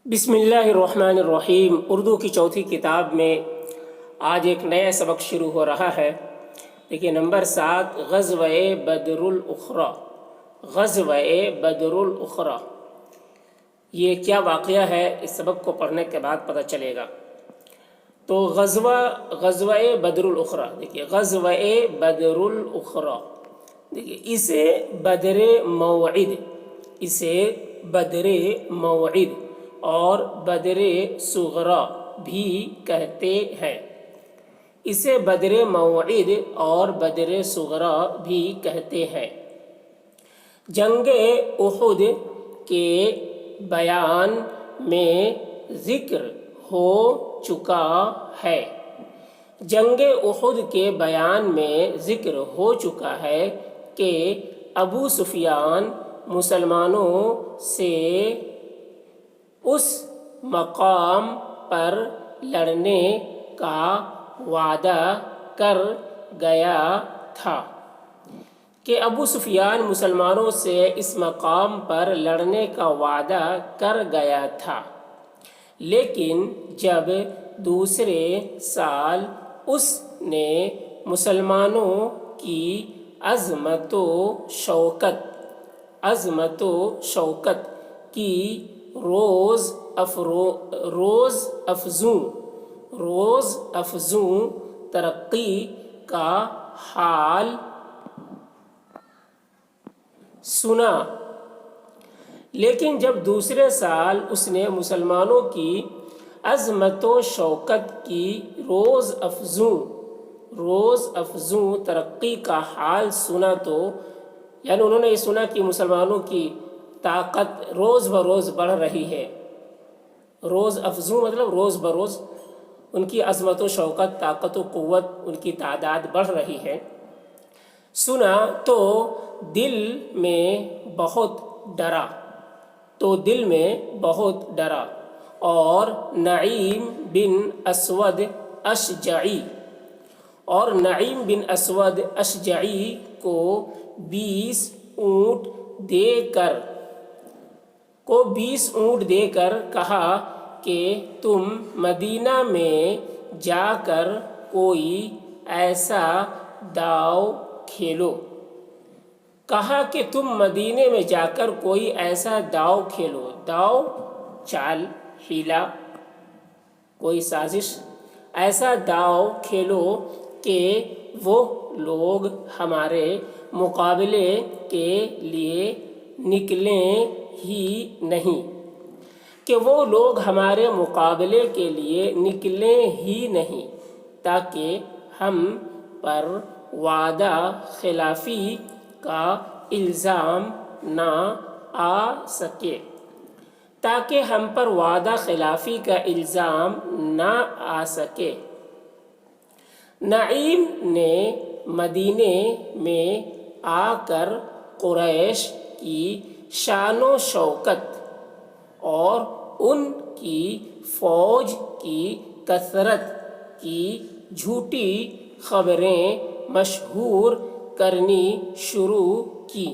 بسم اللہ الرحمن الرحیم۔ اردو کی چوتھی کتاب میں آج ایک نیا سبق شروع ہو رہا ہے۔ دیکھیے نمبر 7، غزوہ بدر الاخری۔ غزوہ بدر الاخری یہ کیا واقعہ ہے، اس سبق کو پڑھنے کے بعد پتہ چلے گا۔ تو غزوہ بدر الاخری، دیکھیے غزوہ بدر الاخری، دیکھیے اسے بدر موعد اور بدر صغری بھی کہتے ہیں۔ اسے بدر موعد اور بدر صغری بھی کہتے ہیں۔ جنگ احد کے بیان میں ذکر ہو چکا ہے۔ جنگ احد کے بیان میں ذکر ہو چکا ہے کہ ابو سفیان مسلمانوں سے اس مقام پر لڑنے کا وعدہ کر گیا تھا کہ ابو سفیان مسلمانوں سے اس مقام پر لڑنے کا وعدہ کر گیا تھا، لیکن جب دوسرے سال اس نے مسلمانوں کی عظمت و شوکت کی روز افزوں ترقی کا حال سنا، لیکن جب دوسرے سال اس نے مسلمانوں کی عظمت و شوکت کی روز افزوں ترقی کا حال سنا تو یعنی انہوں نے یہ سنا کہ مسلمانوں کی طاقت روز بروز بڑھ رہی ہے۔ روز افزوں مطلب روز بروز ان کی عظمت و شوکت، طاقت و قوت، ان کی تعداد بڑھ رہی ہے۔ سنا تو دل میں بہت ڈرا اور نعیم بن اسود اشجعی کو 20 اونٹ دے کر کہا کہ تم مدینہ میں جا کر کوئی ایسا داؤ کھیلو۔ داؤ چال، ہیلا، کوئی سازش، ایسا داؤ کھیلو کہ وہ لوگ ہمارے مقابلے کے لیے نکلیں ہی نہیں تاکہ ہم پر وعدہ خلافی کا الزام نہ آ سکے۔ نعیم نے مدینے میں آ کر قریش کی شان و شوکت اور ان کی فوج کی کثرت کی جھوٹی خبریں مشہور کرنی شروع کی۔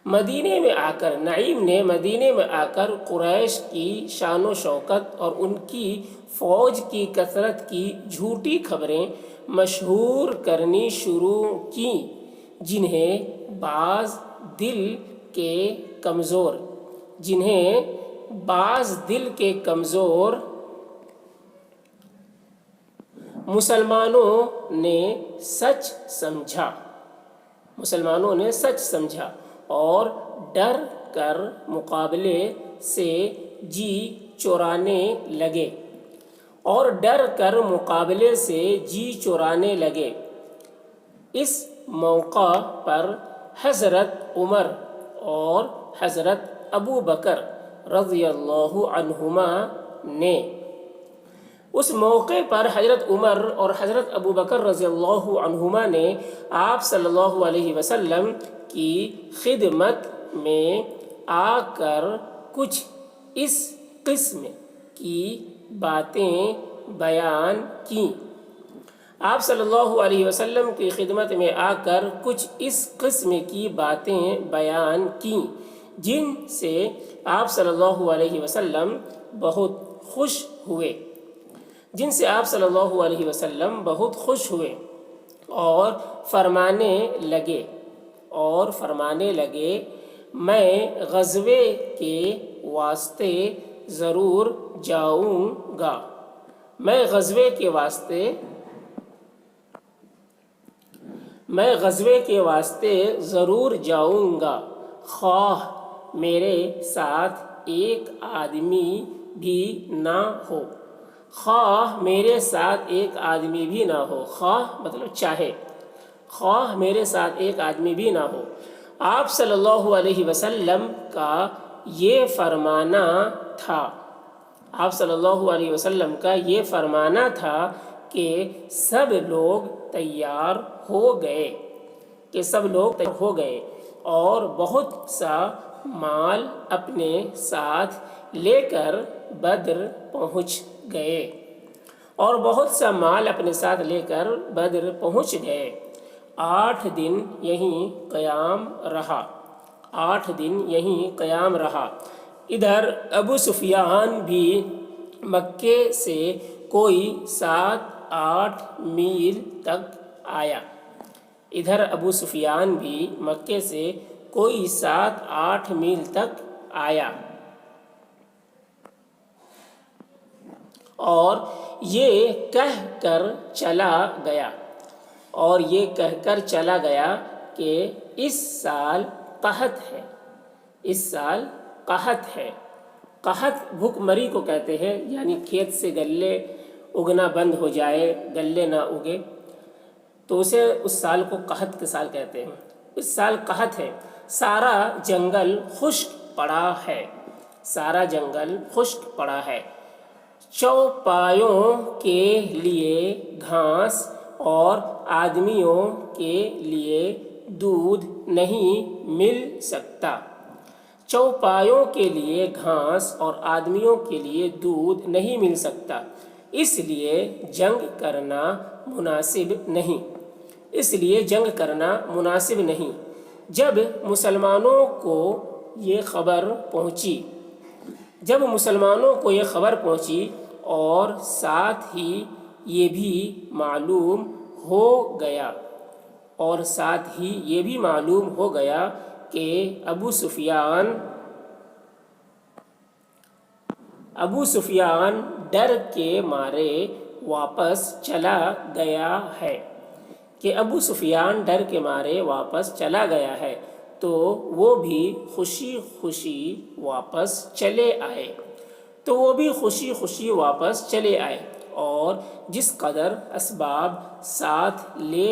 نعیم نے مدینے میں آ کر قریش کی شان و شوکت اور ان کی فوج کی کثرت کی جھوٹی خبریں مشہور کرنی شروع کی، جنہیں بعض دل کے کمزور مسلمانوں نے سچ سمجھا اور ڈر کر مقابلے سے جی چرانے لگے۔ اس موقع پر حضرت عمر اور حضرت ابو بکر رضی اللہ عنہما نے آپ صلی اللہ علیہ وسلم کی خدمت میں آ کر کچھ اس قسم کی باتیں بیان کیں۔ آپ صلی اللہ علیہ وسلم کی خدمت میں آ کر کچھ اس قسم کی باتیں بیان کیں، جن سے آپ صلی اللہ علیہ وسلم بہت خوش ہوئے اور فرمانے لگے میں غزوے کے واسطے ضرور جاؤں گا میں غزوے کے واسطے ضرور جاؤں گا، خواہ میرے ساتھ ایک آدمی بھی نہ ہو خواہ مطلب چاہے، خواہ میرے ساتھ ایک آدمی بھی نہ ہو۔ آپ صلی اللہ علیہ وسلم کا یہ فرمانا تھا کہ سب لوگ تیار ہو گئے اور بہت سا مال اپنے ساتھ لے کر بدر پہنچ گئے 8 دن یہیں قیام رہا۔ ادھر ابو سفیان بھی مکے سے کوئی 7-8 میل تک آیا اور یہ کہہ کر چلا گیا کہ اس سال قحط ہے۔ قحط بھوک مری کو کہتے ہیں، یعنی کھیت سے غلے اگنا بند ہو جائے، غلے نہ اگے تو اسے اس سال کو قحط کے سال کہتے ہیں۔ اس سال قحط ہے، سارا جنگل خشک پڑا ہے، چوپایوں کے لیے گھاس اور آدمیوں کے لیے دودھ نہیں مل سکتا، اس لیے جنگ کرنا مناسب نہیں۔ جب مسلمانوں کو یہ خبر پہنچی اور ساتھ ہی یہ بھی معلوم ہو گیا کہ ابو سفیان ڈر کے مارے واپس چلا گیا ہے تو وہ بھی خوشی خوشی واپس چلے آئے اور جس قدر اسباب ساتھ لے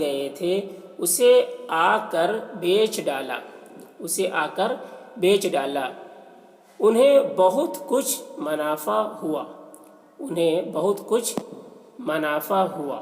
گئے تھے اسے آ کر بیچ ڈالا۔ انہیں بہت کچھ منافع ہوا۔